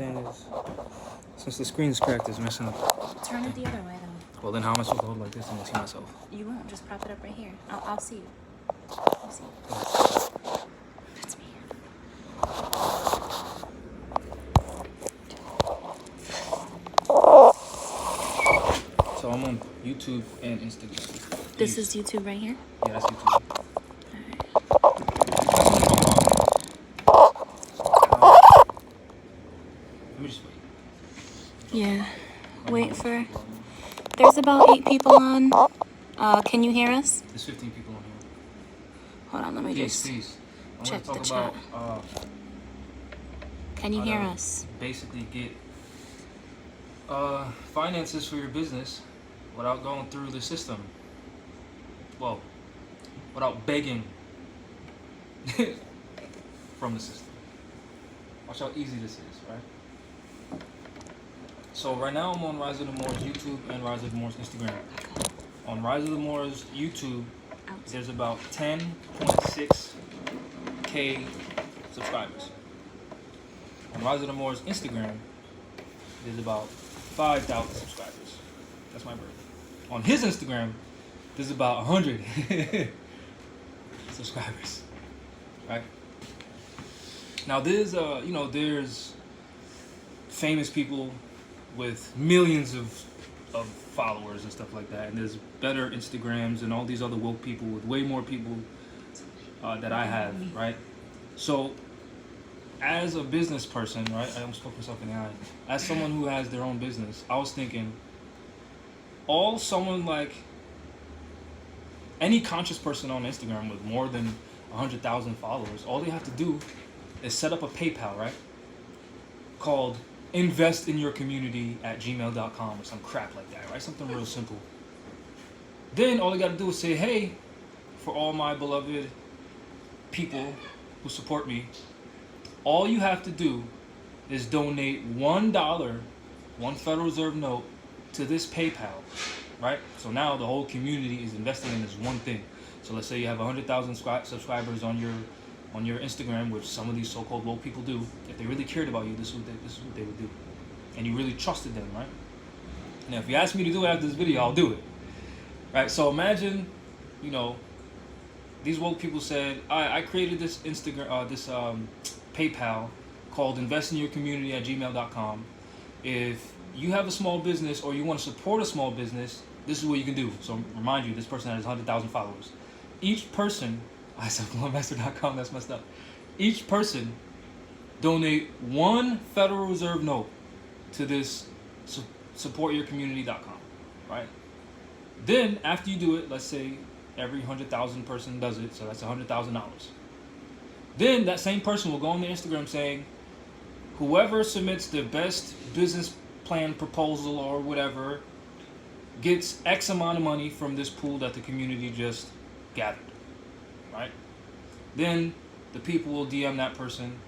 thing is, since the screen's cracked, it's messing up. Turn it the other way, though. Well, then how am I supposed to hold it like this and I'll see myself? You won't. Just prop it up right here. I'll see you. I'll see you. That's me. So I'm on YouTube and Instagram. This is YouTube right here? Yeah, that's YouTube. Let me just wait. Yeah. Wait for... There's about 8 people on. Can you hear us? There's 15 people on here. Hold on, let me just Please. I check want the to talk chat. about Can you how hear to us? basically get finances for your business without going through the system. Well, without begging from the system. Watch how easy this is, right? So right now I'm on Rise of the Moors YouTube and Rise of the Moors Instagram. On Rise of the Moors YouTube, there's about 10.6K subscribers. On Rise of the Moors Instagram, there's about 5,000 subscribers. That's my birthday. On his Instagram, there's about 100 subscribers. Right? Now there's there's famous people with millions of followers and stuff like that, and there's better Instagrams and all these other woke people with way more people that I have, right? So as a business person, right, I almost spoke myself in the eye. As someone who has their own business, I was thinking, any conscious person on Instagram with more than 100,000 followers, all they have to do is set up a PayPal, right? Called investinyourcommunity@gmail.com or some crap like that, right? Something real simple. Then all they got to do is say, hey, for all my beloved people who support me, all you have to do is donate $1, one Federal Reserve note, to this PayPal, right? So now the whole community is investing in this one thing. So let's say you have 100,000 subscribers on your Instagram, which some of these so-called woke people do. If they really cared about you, this is what they would do, and you really trusted them, right? Now, if you ask me to do it after this video, I'll do it, right? So imagine, these woke people said, I created this PayPal called investinyourcommunity@gmail.com. If you have a small business or you want to support a small business, this is what you can do. So remind you, this person has 100,000 followers. Each person, I said GlobalMaster.com, that's messed up. Each person donate one Federal Reserve note to this supportyourcommunity.com, right? Then after you do it, let's say every 100,000 person does it, so that's $100,000. Then that same person will go on their Instagram saying, whoever submits the best business plan proposal or whatever gets X amount of money from this pool that the community just gathered, right? Then the people will DM that person.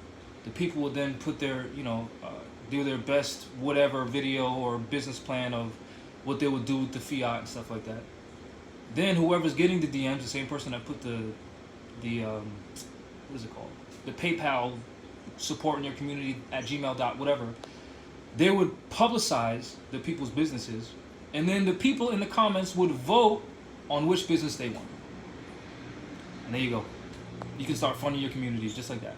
The people will then put their, do their best whatever video or business plan of what they would do with the fiat and stuff like that. Then whoever's getting the DMs, the same person that put the what is it called? The PayPal supporting your community at gmail. Whatever. They would publicize the people's businesses, and then the people in the comments would vote on which business they want. And there you go. You can start funding your communities just like that.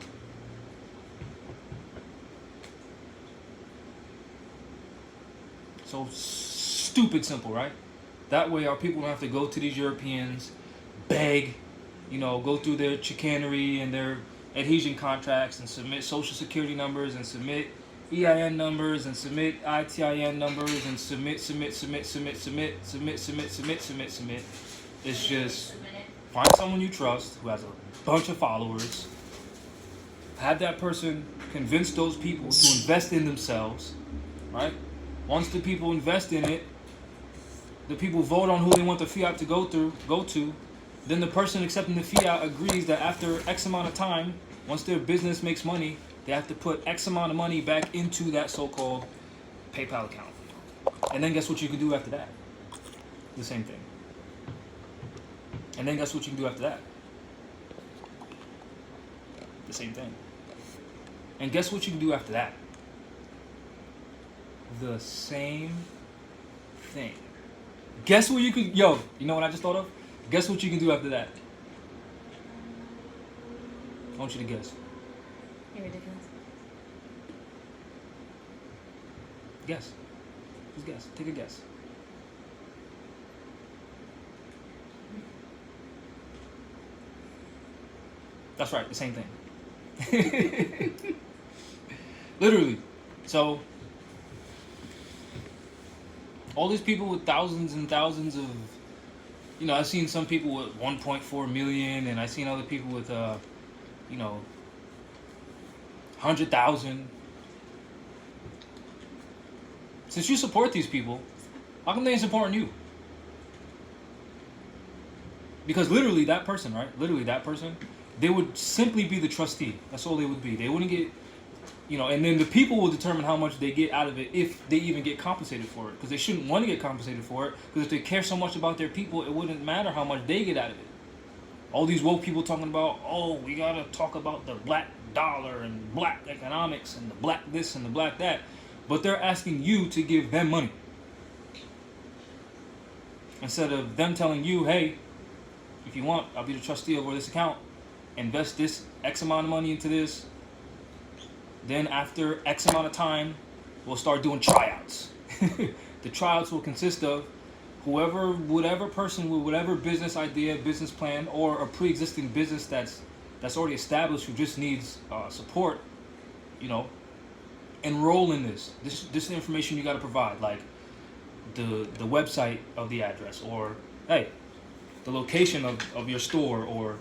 So stupid simple, right? That way our people don't have to go to these Europeans, beg, go through their chicanery and their adhesion contracts and submit social security numbers and submit EIN numbers and submit ITIN numbers and submit. It's just find someone you trust who has a bunch of followers. Have that person convince those people to invest in themselves, right? Once the people invest in it, the people vote on who they want the fiat to go to. Then the person accepting the fiat agrees that after X amount of time, once their business makes money, they have to put X amount of money back into that so-called PayPal account. And then guess what you can do after that? The same thing. And then guess what you can do after that? The same thing. And guess what you can do after that? the same thing. Guess what you could, yo, you know what I just thought of? Guess what you can do after that? I want you to guess. You're ridiculous. Guess. Just guess. Take a guess. That's right, the same thing. Literally. So, all these people with thousands and thousands of, you know, I've seen some people with 1.4 million, and I've seen other people with, you know, 100,000. Since you support these people, how come they ain't supporting you? Because literally that person, right? Literally that person, they would simply be the trustee. That's all they would be. They wouldn't get, you know, and then the people will determine how much they get out of it if they even get compensated for it. Because they shouldn't want to get compensated for it. Because if they care so much about their people, it wouldn't matter how much they get out of it. All these woke people talking about, oh, we gotta talk about the black dollar and black economics and the black this and the black that. But they're asking you to give them money. Instead of them telling you, hey, if you want, I'll be the trustee over this account. Invest this X amount of money into this. Then after X amount of time, we'll start doing tryouts. The tryouts will consist of whatever person with whatever business idea, business plan, or a pre-existing business that's already established who just needs support, you know, enroll in this. This is the information you got to provide, like the website of the address, or hey, the location of your store, or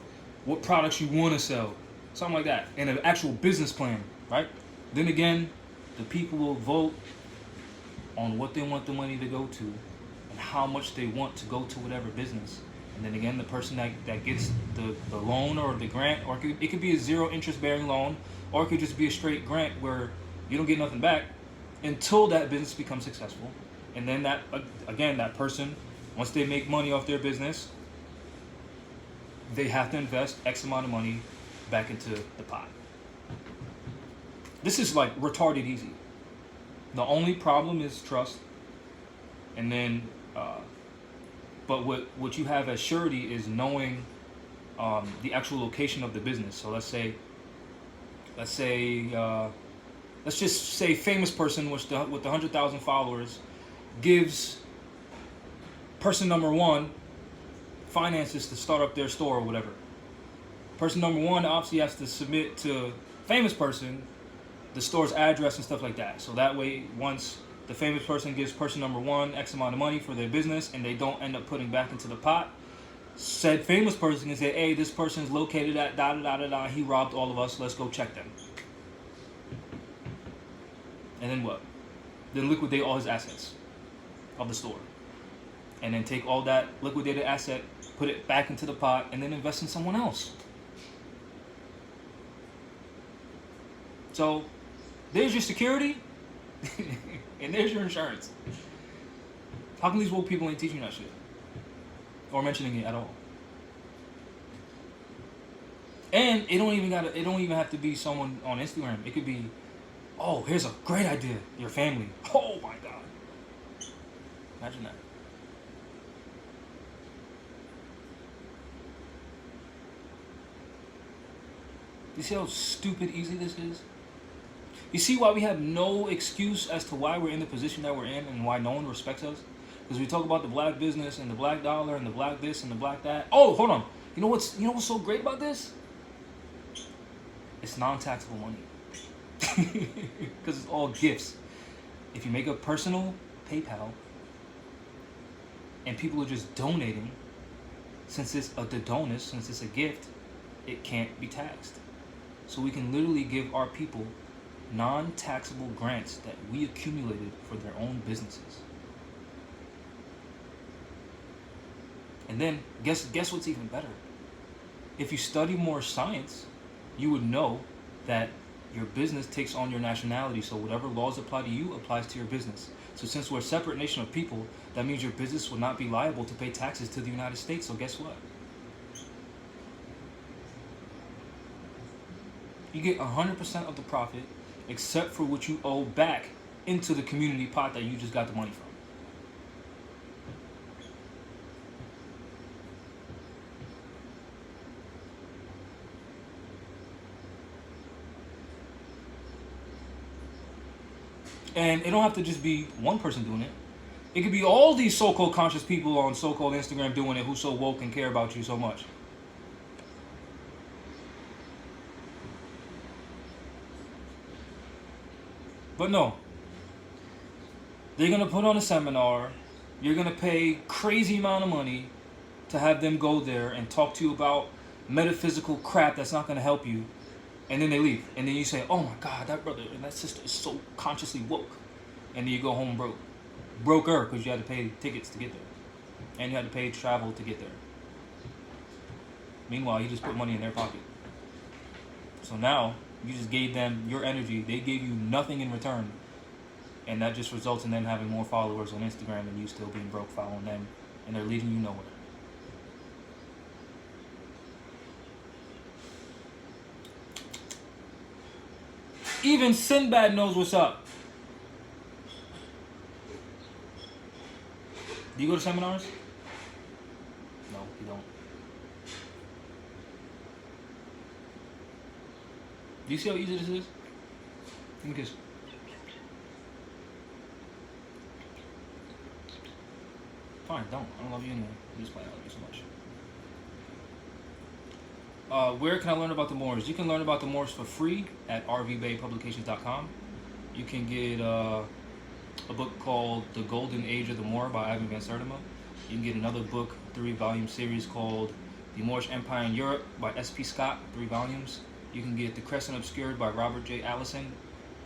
what products you want to sell, something like that, and an actual business plan, right? Then again, the people will vote on what they want the money to go to and how much they want to go to whatever business. And then again, the person that gets the loan or the grant, or it could be a zero interest bearing loan, or it could just be a straight grant where you don't get nothing back until that business becomes successful. And then that, again, that person, once they make money off their business, they have to invest X amount of money back into the pot. This is like retarded easy. The only problem is trust. And then, but what you have as surety is knowing the actual location of the business. So let's just say famous person with the 100,000 followers gives person number one finances to start up their store or whatever. Person number one obviously has to submit to famous person the store's address and stuff like that. So that way, once the famous person gives person number one X amount of money for their business and they don't end up putting back into the pot, said famous person can say, hey, this person is located at da-da-da-da-da, he robbed all of us, let's go check them. And then what? Then liquidate all his assets of the store. And then take all that liquidated asset, put it back into the pot, and then invest in someone else. So, there's your security, and there's your insurance. How come these woke people ain't teaching that shit? Or mentioning it at all? And it don't even have to be someone on Instagram. It could be, oh, here's a great idea. Your family. Oh my God. Imagine that. You see how stupid easy this is? You see why we have no excuse as to why we're in the position that we're in and why no one respects us? Because we talk about the black business and the black dollar and the black this and the black that. Oh, hold on. You know what's so great about this? It's non-taxable money. Because it's all gifts. If you make a personal PayPal and people are just donating, since it's a gift, it can't be taxed. So we can literally give our people non-taxable grants that we accumulated for their own businesses. And then guess what's even better? If you study more science, you would know that your business takes on your nationality. So whatever laws apply to you applies to your business. So since we're a separate nation of people, that means your business will not be liable to pay taxes to the United States. So guess what? You get 100% of the profit except for what you owe back into the community pot that you just got the money from. And it don't have to just be one person doing it. It could be all these so-called conscious people on so-called Instagram doing it who so woke and care about you so much. But no. They're going to put on a seminar. You're going to pay crazy amount of money to have them go there and talk to you about metaphysical crap that's not going to help you. And then they leave. And then you say, oh my God, that brother and that sister is so consciously woke. And then you go home broke. Broker, because you had to pay tickets to get there. And you had to pay travel to get there. Meanwhile, you just put money in their pocket. So now, you just gave them your energy. They gave you nothing in return. And that just results in them having more followers on Instagram and you still being broke following them. And they're leading you nowhere. Even Sinbad knows what's up. Do you go to seminars? No, you don't. Do you see how easy this is? Let me kiss. Fine, don't. I don't love you anyway. You just play. I love you so much. Where can I learn about the Moors? You can learn about the Moors for free at rvbaypublications.com. You can get a book called The Golden Age of the Moor by Ivan Van Sertima. You can get another book, 3-volume series called The Moorish Empire in Europe by S.P. Scott, 3 volumes. You can get The Crescent Obscured by Robert J. Allison.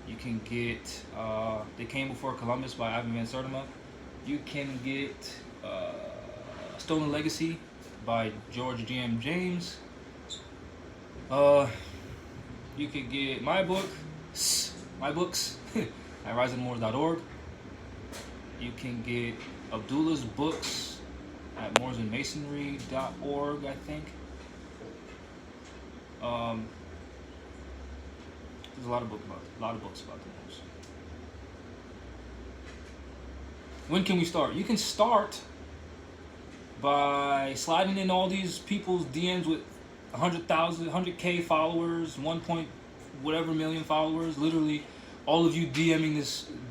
You can get They Came Before Columbus by Ivan Van Sertima. You can get Stolen Legacy by George G.M. James. You could get my books at risingmoors.org. You can get Abdullah's books at moorsandmasonry.org, I think. There's a lot of books about the Moors. When can we start? You can start by sliding in all these people's DMs with 100,000, 100K followers, 1 point whatever million followers. Literally, all of you DMing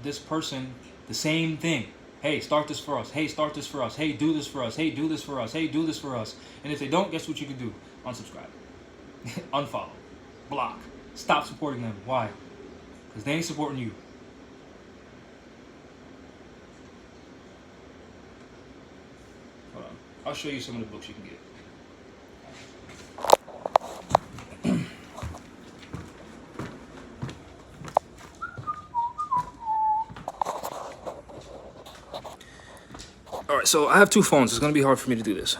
this person the same thing. Hey, start this for us. Hey, start this for us. Hey, do this for us. Hey, do this for us. Hey, do this for us. And if they don't, guess what you can do? Unsubscribe. Unfollow. Block. Stop supporting them. Why? Because they ain't supporting you. Hold on. I'll show you some of the books you can get. Alright, so I have 2 phones. It's going to be hard for me to do this.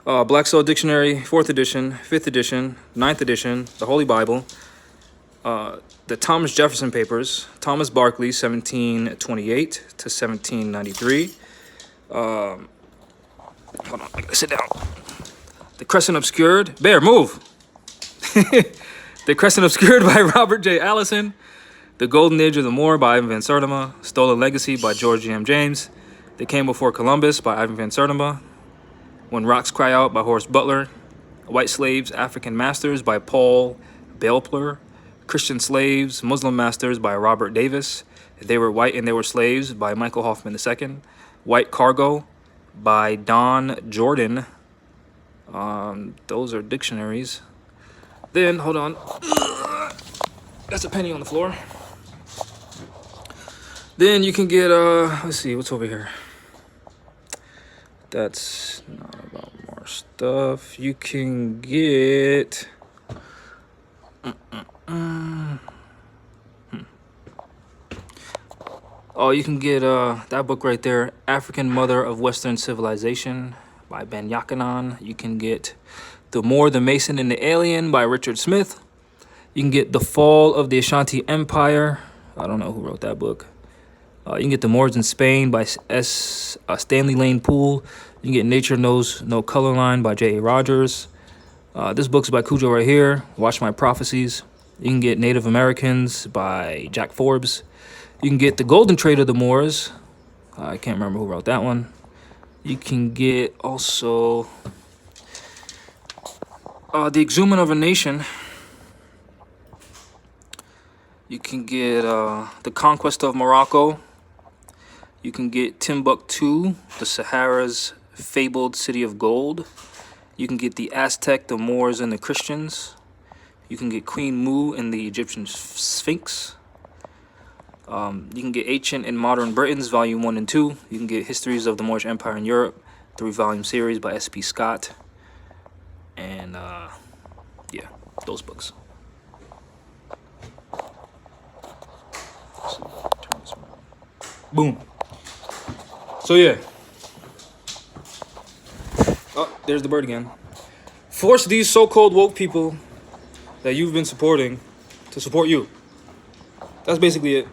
Black Soul Dictionary, 4th edition, 5th edition, 9th edition, the Holy Bible, the Thomas Jefferson Papers, Thomas Barclay, 1728 to 1793. Hold on, I gotta sit down. The Crescent Obscured. Bear, move! The Crescent Obscured by Robert J. Allison. The Golden Age of the Moor by Ivan Van Sertima. Stolen Legacy by George G.M. James. They Came Before Columbus by Ivan Van Sertima. When Rocks Cry Out by Horace Butler. White Slaves, African Masters by Paul Baelpler. Christian Slaves, Muslim Masters by Robert Davis. They Were White and They Were Slaves by Michael Hoffman II. White Cargo by Don Jordan. Those are dictionaries. Then, hold on. That's a penny on the floor. Then you can get, let's see, what's over here? That's not about more stuff. You can get... Oh, you can get that book right there, African Mother of Western Civilization by Ben Yakanan. You can get The Moor, the Mason, and the Alien by Richard Smith. You can get The Fall of the Ashanti Empire. I don't know who wrote that book. You can get The Moors in Spain by Stanley Lane Poole. You can get Nature Knows No Color Line by J.A. Rogers. This book's by Cujo right here, Watch My Prophecies. You can get Native Americans by Jack Forbes. You can get The Golden Trade of the Moors. I can't remember who wrote that one. You can get also The Exhument of a Nation. You can get The Conquest of Morocco. You can get Timbuktu, the Sahara's fabled city of gold. You can get The Aztec, the Moors, and the Christians. You can get Queen Mu and the Egyptian Sphinx. You can get Ancient and Modern Britons, Volume 1 and 2. You can get Histories of the Moorish Empire in Europe, 3-volume series by S.P. Scott. And, yeah, those books. Turn this around. Boom. So, yeah. Oh, there's the bird again. Force these so-called woke people that you've been supporting to support you. That's basically it.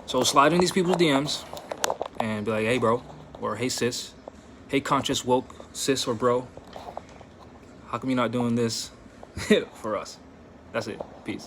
So slide in these people's DMs and be like, hey, bro, or hey, sis, hey, conscious woke sis or bro, how come you're not doing this for us? That's it. Peace.